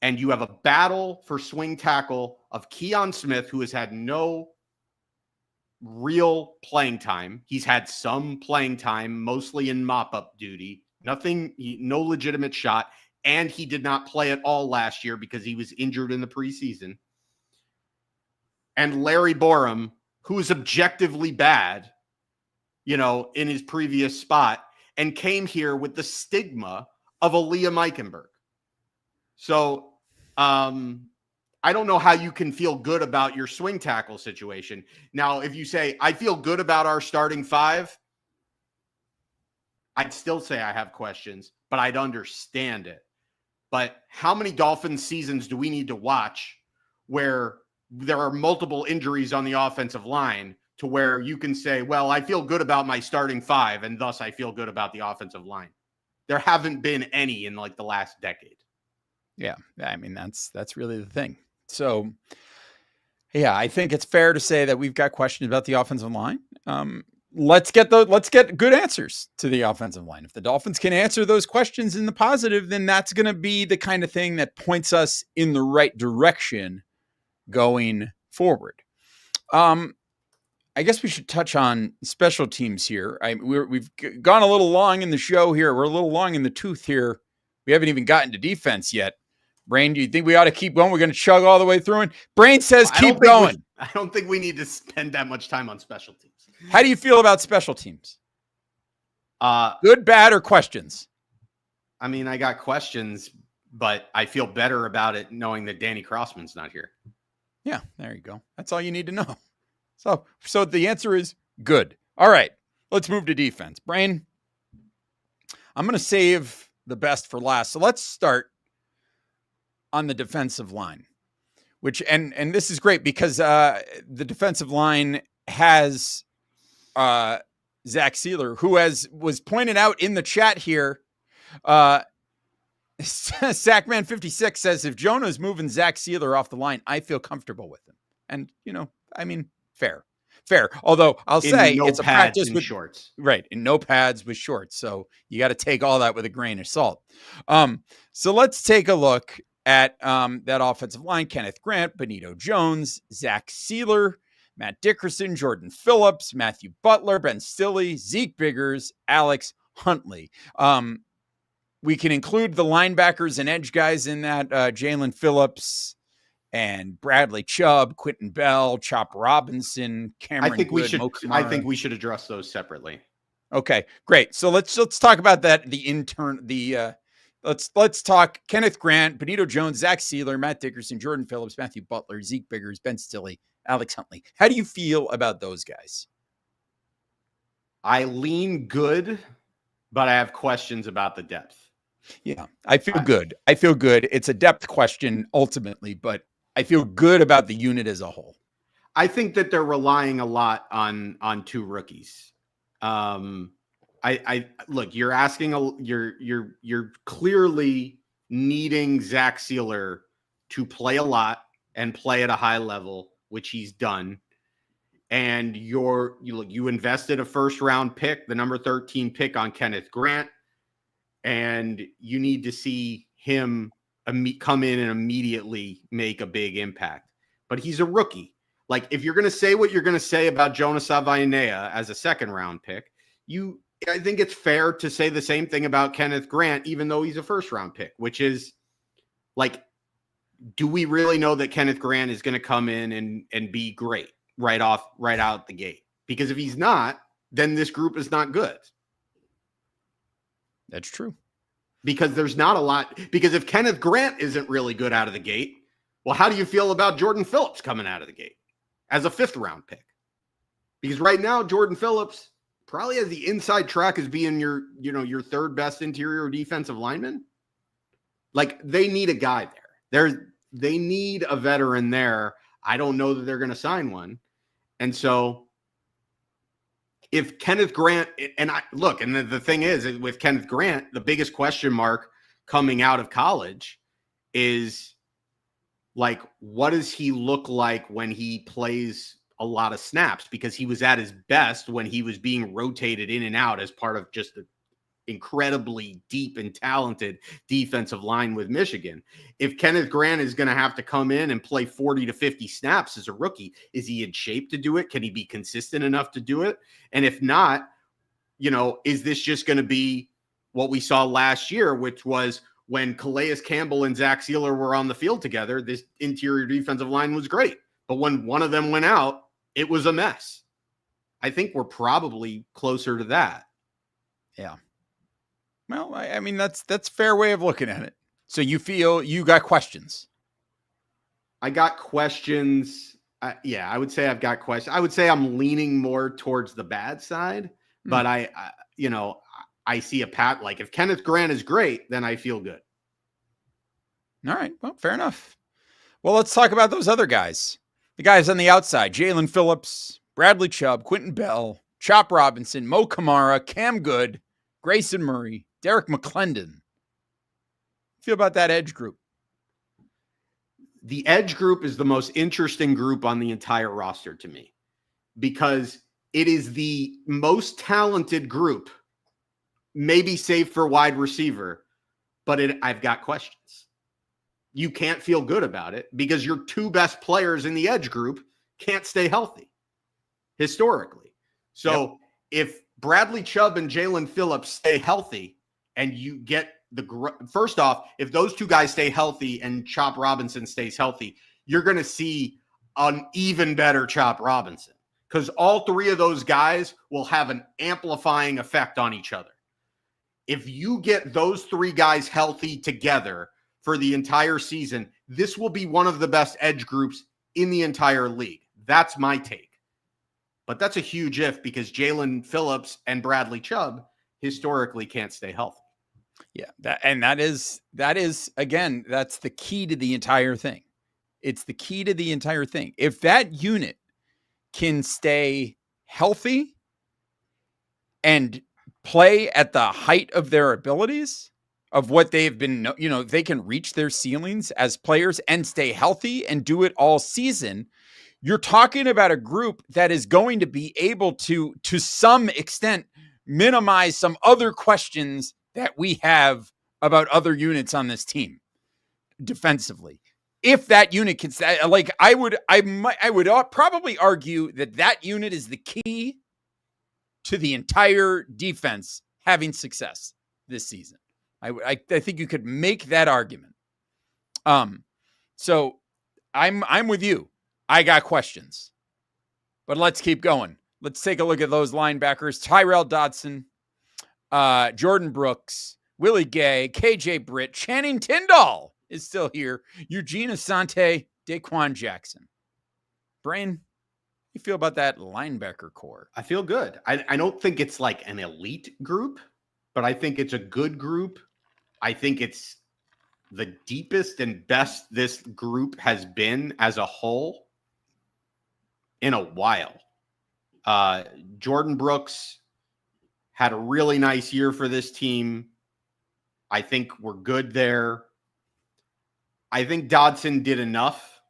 and you have a battle for swing tackle of Keon Smith, who has had no real playing time. He's had some playing time, mostly in mop-up duty. No legitimate shot. and he did not play at all last year because he was injured in the preseason. And Larry Borum, who is objectively bad, in his previous spot, and came here with the stigma of a Liam Eichenberg. So I don't know how you can feel good about your swing tackle situation. Now, if you say, I feel good about our starting five, I'd still say I have questions, but I'd understand it. But how many Dolphins seasons do we need to watch where there are multiple injuries on the offensive line to where you can say, well, I feel good about my starting five, and thus I feel good about the offensive line? There haven't been any in like the last decade. Yeah. I mean, that's really the thing. So, yeah, I think it's fair to say that we've got questions about the offensive line. Let's get good answers to the offensive line. If the Dolphins can answer those questions in the positive, then that's going to be the kind of thing that points us in the right direction going forward. I guess we should touch on special teams here. We've gone a little long in the show here. We're a little long in the tooth here. We haven't even gotten to defense yet. Brain, do you think we ought to keep going? We're going to chug all the way through it. Brain says keep going. I don't think we need to spend that much time on special teams. How do you feel about special teams? Good, bad, or questions? I mean, I got questions, but I feel better about it knowing that Danny Crossman's not here. Yeah, there you go. That's all you need to know. So the answer is good. All right, let's move to defense. Brain, I'm going to save the best for last. So let's start on the defensive line, which, and this is great because the defensive line has Zach Sealer, who was pointed out in the chat here. Sackman56 says, if Jonah's moving Zach Sealer off the line, I feel comfortable with him. And, I mean, fair. Although I'll say it's a practice with shorts, right? In no pads with shorts. So you got to take all that with a grain of salt. So let's take a look at that offensive line: Kenneth Grant, Benito Jones, Zach Sealer, Matt Dickerson, Jordan Phillips, Matthew Butler, Ben Stilley, Zeke Biggers, Alex Huntley. We can include the linebackers and edge guys in that, Jalen Phillips and Bradley Chubb, Quentin Bell, Chop Robinson, Cameron I think Good, we should address those separately. Okay, great. So let's talk about that. Let's talk Kenneth Grant, Benito Jones, Zach Sealer, Matt Dickerson, Jordan Phillips, Matthew Butler, Zeke Biggers, Ben Stilley, Alex Huntley. How do you feel about those guys? I lean good, but I have questions about the depth. Yeah, I feel good. It's a depth question ultimately, but I feel good about the unit as a whole. I think that they're relying a lot on two rookies. I look, you're asking you're clearly needing Zach Sealer to play a lot and play at a high level, which he's done. And you invested a first round pick, the number 13 pick, on Kenneth Grant, and you need to see him come in and immediately make a big impact. But he's a rookie. Like, if you're going to say what you're going to say about Jonas Avainea as a second round pick, I think it's fair to say the same thing about Kenneth Grant, even though he's a first round pick, which is like, do we really know that Kenneth Grant is going to come in and be great right out the gate? Because if he's not, then this group is not good. That's true. Because there's not a lot. Because if Kenneth Grant isn't really good out of the gate, well, how do you feel about Jordan Phillips coming out of the gate as a fifth round pick? Because right now, Jordan Phillips probably has the inside track as being your third best interior defensive lineman. Like, they need a guy there. They need a veteran there. I don't know that they're going to sign one. And so if Kenneth Grant, and the thing is, with Kenneth Grant, the biggest question mark coming out of college is, like, what does he look like when he plays a lot of snaps? Because he was at his best when he was being rotated in and out as part of just an incredibly deep and talented defensive line with Michigan. If Kenneth Grant is going to have to come in and play 40 to 50 snaps as a rookie, is he in shape to do it? Can he be consistent enough to do it? And if not, is this just going to be what we saw last year, which was when Calais Campbell and Zach Sealer were on the field together, this interior defensive line was great. But when one of them went out, it was a mess. I think we're probably closer to that. Yeah. Well, I mean, that's a fair way of looking at it. So you feel you got questions? I got questions. Yeah, I would say I've got questions. I would say I'm leaning more towards the bad side, but I see a pat. Like if Kenneth Grant is great, then I feel good. All right. Well, fair enough. Well, let's talk about those other guys. The guys on the outside: Jalen Phillips, Bradley Chubb, Quentin Bell, Chop Robinson, Mo Kamara, Cam Good, Grayson Murray, Derek McClendon. Feel about that edge group? The edge group is the most interesting group on the entire roster to me because it is the most talented group, maybe save for wide receiver, but I've got questions. You can't feel good about it because your two best players in the edge group can't stay healthy historically. So if Bradley Chubb and Jalen Phillips stay healthy and you get first off, if those two guys stay healthy and Chop Robinson stays healthy, you're going to see an even better Chop Robinson because all three of those guys will have an amplifying effect on each other. If you get those three guys healthy together for the entire season, this will be one of the best edge groups in the entire league. That's my take. But that's a huge if because Jalen Phillips and Bradley Chubb historically can't stay healthy. Yeah, that is again, that's the key to the entire thing. It's the key to the entire thing. If that unit can stay healthy and play at the height of their abilities of what they've been, they can reach their ceilings as players and stay healthy and do it all season. You're talking about a group that is going to be able to some extent, minimize some other questions that we have about other units on this team defensively. If that unit can, like, I would probably argue that unit is the key to the entire defense having success this season. I think you could make that argument. So I'm with you. I got questions, but let's keep going. Let's take a look at those linebackers: Tyrell Dodson, Jordan Brooks, Willie Gay, KJ Britt, Channing Tindall is still here, Eugene Asante, Daquan Jackson. Brain, you feel about that linebacker core? I feel good. I don't think it's like an elite group, but I think it's a good group. I think it's the deepest and best this group has been as a whole in a while. Jordan Brooks had a really nice year for this team. I think we're good there. I think Dodson did enough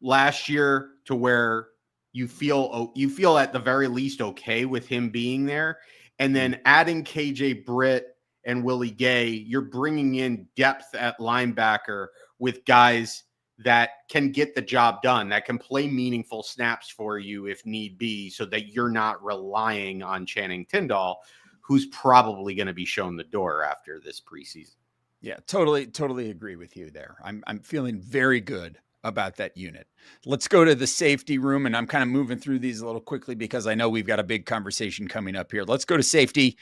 last year to where you feel at the very least okay with him being there. And then adding KJ Britt and Willie Gay, you're bringing in depth at linebacker with guys that can get the job done, that can play meaningful snaps for you if need be, so that you're not relying on Channing Tindall, who's probably going to be shown the door after this preseason. Yeah, totally agree with you there. I'm feeling very good about that unit. Let's go to the safety room, and I'm kind of moving through these a little quickly because I know we've got a big conversation coming up here. Let's go to safety.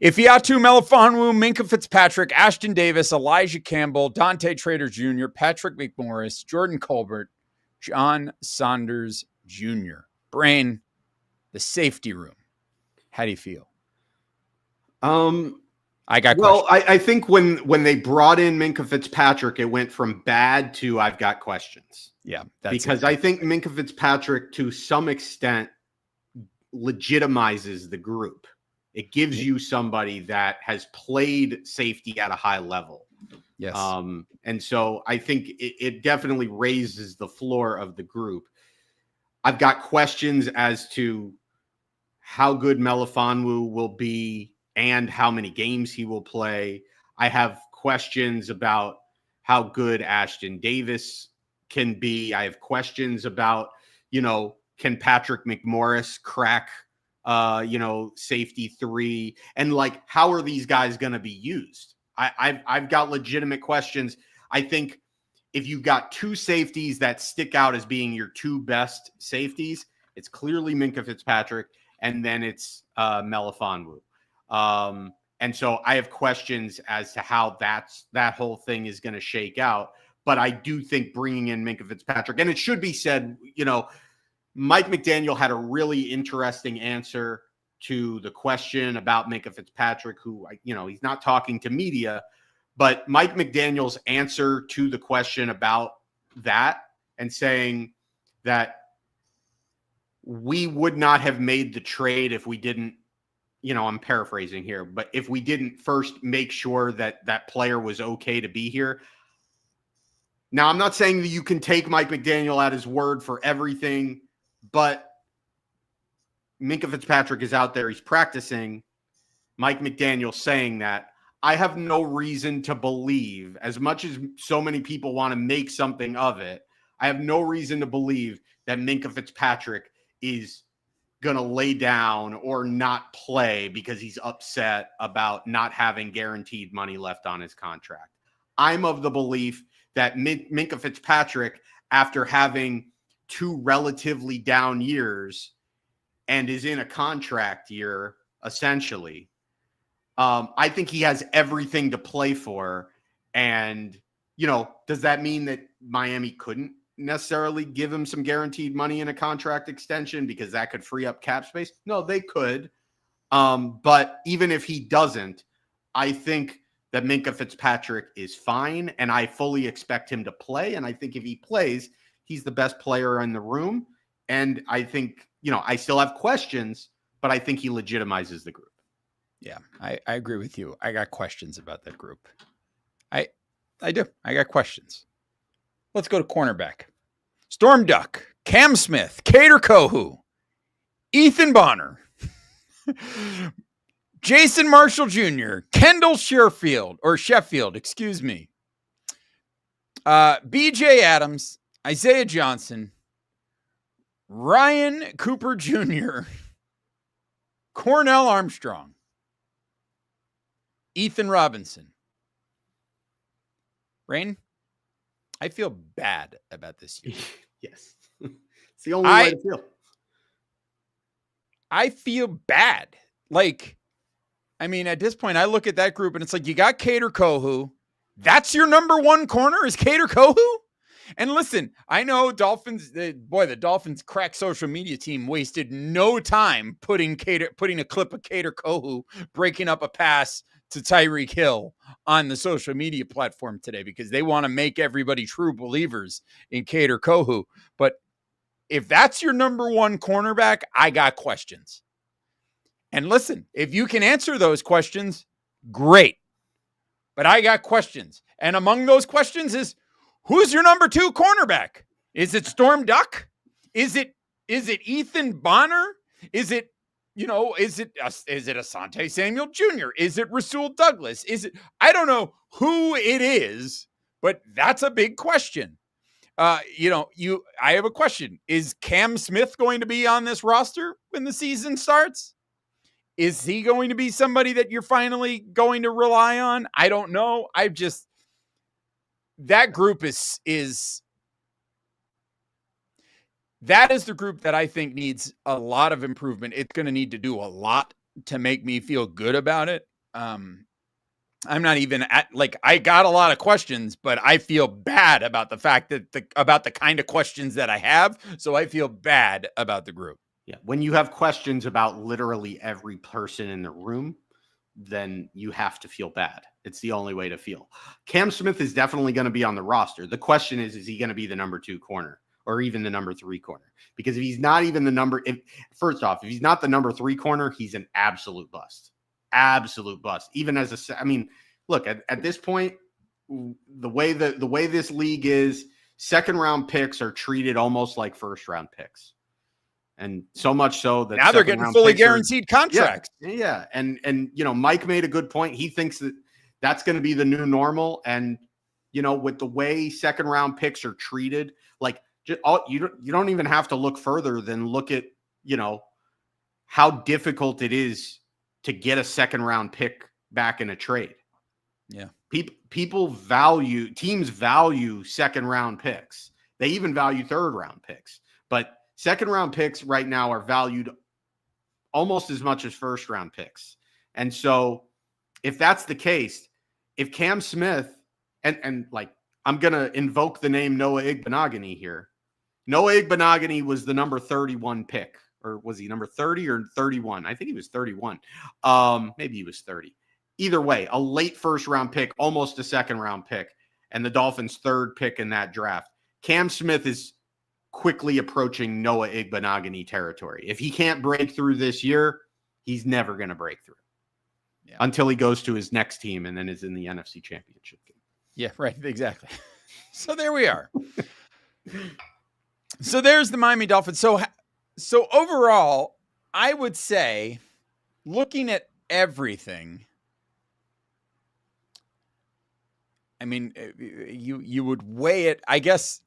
Ifeatu Melifonwu, Minkah Fitzpatrick, Ashton Davis, Elijah Campbell, Dante Trader Jr., Patrick McMorris, Jordan Colbert, John Saunders Jr. Brain, the safety room. How do you feel? I got questions. I think when they brought in Minkah Fitzpatrick, it went from bad to I've got questions. Yeah, because I think Minkah Fitzpatrick to some extent legitimizes the group. It gives you somebody that has played safety at a high level. Yes. And so I think it definitely raises the floor of the group. I've got questions as to how good Melifonwu will be and how many games he will play. I have questions about how good Ashton Davis can be. I have questions about, can Patrick McMorris crack, safety 3? And like, how are these guys going to be used? I've got legitimate questions. I think if you've got two safeties that stick out as being your two best safeties, it's clearly Minkah Fitzpatrick, and then it's Melifonwu. And so I have questions as to how that whole thing is going to shake out. But I do think bringing in Minkah Fitzpatrick, and it should be said, Mike McDaniel had a really interesting answer to the question about Minkah Fitzpatrick, who, he's not talking to media, but Mike McDaniel's answer to the question about that and saying that we would not have made the trade if we didn't, I'm paraphrasing here, but if we didn't first make sure that that player was okay to be here. Now, I'm not saying that you can take Mike McDaniel at his word for everything, but Minkah Fitzpatrick is out there. He's practicing. Mike McDaniel saying that. I have no reason to believe, as much as so many people want to make something of it, I have no reason to believe that Minkah Fitzpatrick is going to lay down or not play because he's upset about not having guaranteed money left on his contract. I'm of the belief that Minkah Fitzpatrick, after having two relatively down years and is in a contract year, essentially, I think he has everything to play for. And, does that mean that Miami couldn't necessarily give him some guaranteed money in a contract extension because that could free up cap space? No, they could. But even if he doesn't, I think that Minkah Fitzpatrick is fine, and I fully expect him to play. And I think if he plays, he's the best player in the room. And I think, I still have questions, but I think he legitimizes the group. Yeah, I agree with you. I got questions about that group. I do. I got questions. Let's go to cornerback. Storm Duck, Cam Smith, Kader Kohu, Ethan Bonner, Jason Marshall Jr., Kendall Sheffield, excuse me. BJ Adams, Isaiah Johnson, Ryan Cooper Jr., Cornell Armstrong, Ethan Robinson. Rain, I feel bad about this year. Yes. It's the only way to feel. I feel bad. At this point, I look at that group and it's like, you got Kader Kohu. That's your number one corner is Kader Kohu? And listen, I know the Dolphins crack social media team wasted no time putting a clip of Kader Kohu breaking up a pass to Tyreek Hill on the social media platform today because they want to make everybody true believers in Kader Kohu. But if that's your number one cornerback, I got questions. And listen, if you can answer those questions, great. But I got questions. And among those questions is, who's your number two cornerback? Is it Storm Duck? Is it Ethan Bonner? Is it Asante Samuel Jr.? Is it Rasul Douglas? I don't know who it is, but that's a big question. I have a question. Is Cam Smith going to be on this roster when the season starts? Is he going to be somebody that you're finally going to rely on? I don't know. That group that is the group that I think needs a lot of improvement. It's going to need to do a lot to make me feel good about it. I'm not even I got a lot of questions, but I feel bad about the fact that about the kind of questions that I have. So I feel bad about the group. Yeah. When you have questions about literally every person in the room, then you have to feel bad. It's the only way to feel. Cam Smith is definitely going to be on the roster. The question is he going to be the number two corner or even the number three corner? Because if he's not even if he's not the number three corner, he's an absolute bust. Absolute bust. Even as look, at this point, the way this league is, second round picks are treated almost like first round picks. And so much so that now they're getting fully guaranteed contracts. Yeah. And Mike made a good point. He thinks that that's going to be the new normal. And, with the way second round picks are treated, you don't even have to look further than look at, how difficult it is to get a second round pick back in a trade. Yeah. Teams value second round picks. They even value third round picks, but second round picks right now are valued almost as much as first round picks. And so if that's the case, if Cam Smith and like, I'm going to invoke the name Noah Igbenogany here. Noah Igbenogany was the number 31 pick, or was he number 30 or 31? I think he was 31. Maybe he was 30. Either way, a late first round pick, almost a second round pick, and the Dolphins' third pick in that draft. Cam Smith is quickly approaching Noah Igbenogany territory. If he can't break through this year, he's never going to break through until he goes to his next team and then is in the NFC Championship game. Yeah, right. Exactly. So there we are. So there's the Miami Dolphins. So overall, I would say, looking at everything, I mean, you would weigh it. I guess,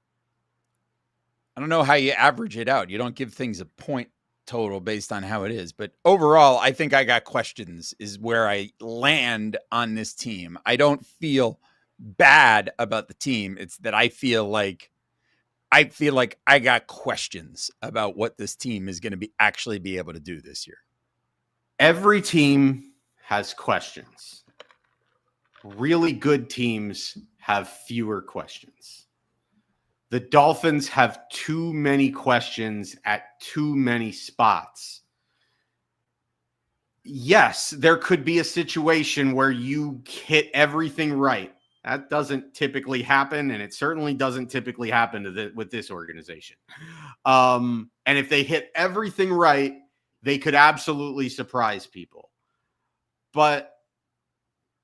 I don't know how you average it out. You don't give things a point total based on how it is. But overall, I think I got questions is where I land on this team. I don't feel bad about the team. It's that I feel like I got questions about what this team is going to actually be able to do this year. Every team has questions. Really good teams have fewer questions. The Dolphins have too many questions at too many spots. Yes, there could be a situation where you hit everything right. That doesn't typically happen, and it certainly doesn't typically happen with this organization. And if they hit everything right, they could absolutely surprise people. But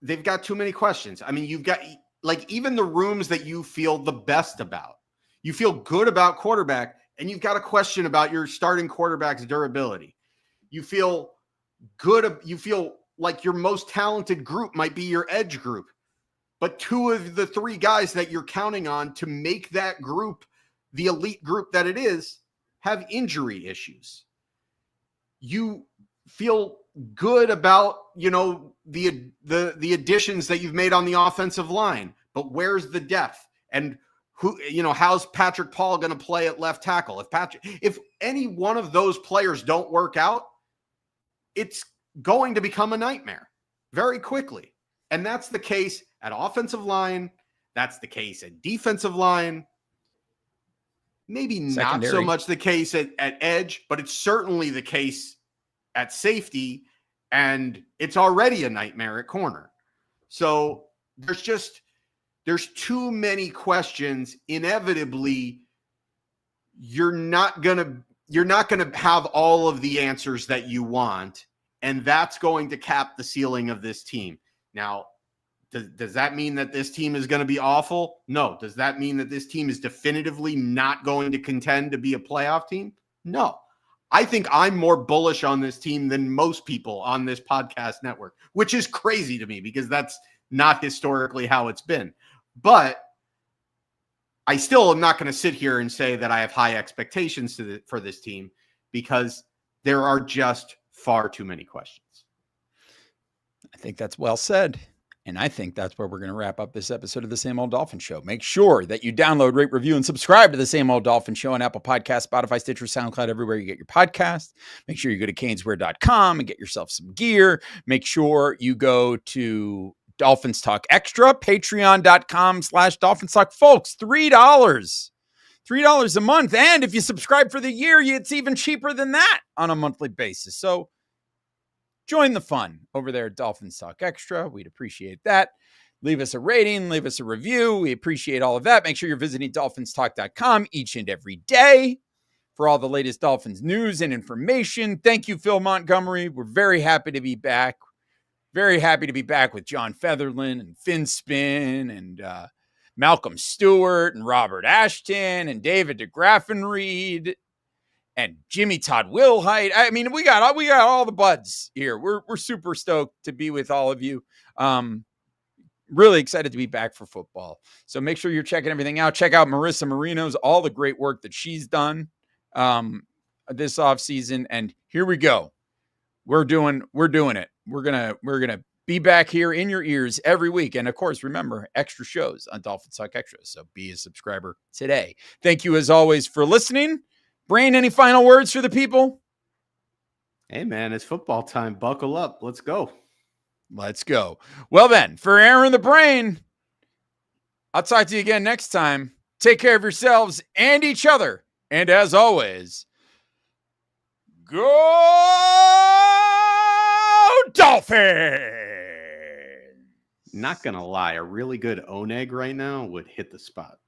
they've got too many questions. I mean, you've got, like, even the rooms that you feel the best about. You feel good about quarterback, and you've got a question about your starting quarterback's durability. You feel good. You feel like your most talented group might be your edge group. But two of the three guys that you're counting on to make that group the elite group that it is have injury issues. You feel good about, the additions that you've made on the offensive line, but where's the depth? And how's Patrick Paul going to play at left tackle? If any one of those players don't work out, it's going to become a nightmare very quickly. And that's the case at offensive line. That's the case at defensive line. Maybe not so much the case at edge, but it's certainly the case at safety. And it's already a nightmare at corner. So there's too many questions. Inevitably, you're not going to have all of the answers that you want. And that's going to cap the ceiling of this team. Now, does that mean that this team is going to be awful? No. Does that mean that this team is definitively not going to contend to be a playoff team? No. I think I'm more bullish on this team than most people on this podcast network, which is crazy to me because that's not historically how it's been. But I still am not going to sit here and say that I have high expectations for this team because there are just far too many questions. I think that's well said. And I think that's where we're going to wrap up this episode of the Same Old Dolphin Show. Make sure that you download, rate, review, and subscribe to the Same Old Dolphin Show on Apple Podcasts, Spotify, Stitcher, SoundCloud, everywhere you get your podcast. Make sure you go to caneswear.com and get yourself some gear. Make sure you go to Dolphins Talk Extra, patreon.com/Dolphins Talk. Folks, $3 a month. And if you subscribe for the year, it's even cheaper than that on a monthly basis. So join the fun over there at Dolphins Talk Extra. We'd appreciate that. Leave us a rating, leave us a review. We appreciate all of that. Make sure you're visiting dolphinstalk.com each and every day for all the latest Dolphins news and information. Thank you, Phil Montgomery. We're very happy to be back. Very happy to be back with John Featherland and Finn Spin and Malcolm Stewart and Robert Ashton and David DeGraffenreid and Jimmy Todd Wilhite. I mean, we got all the buds here. We're super stoked to be with all of you. Really excited to be back for football. So make sure you're checking everything out. Check out Marissa Marino's, all the great work that she's done this offseason. And here we go. We're doing it. We're gonna be back here in your ears every week. And of course, remember, extra shows on Dolphins Talk Extra. So be a subscriber today. Thank you as always for listening. Brain, any final words for the people? Hey, man, it's football time. Buckle up. Let's go. Let's go. Well, then, for Aaron the Brain, I'll talk to you again next time. Take care of yourselves and each other. And as always, go Dolphins! Not going to lie, a really good Oneg right now would hit the spot.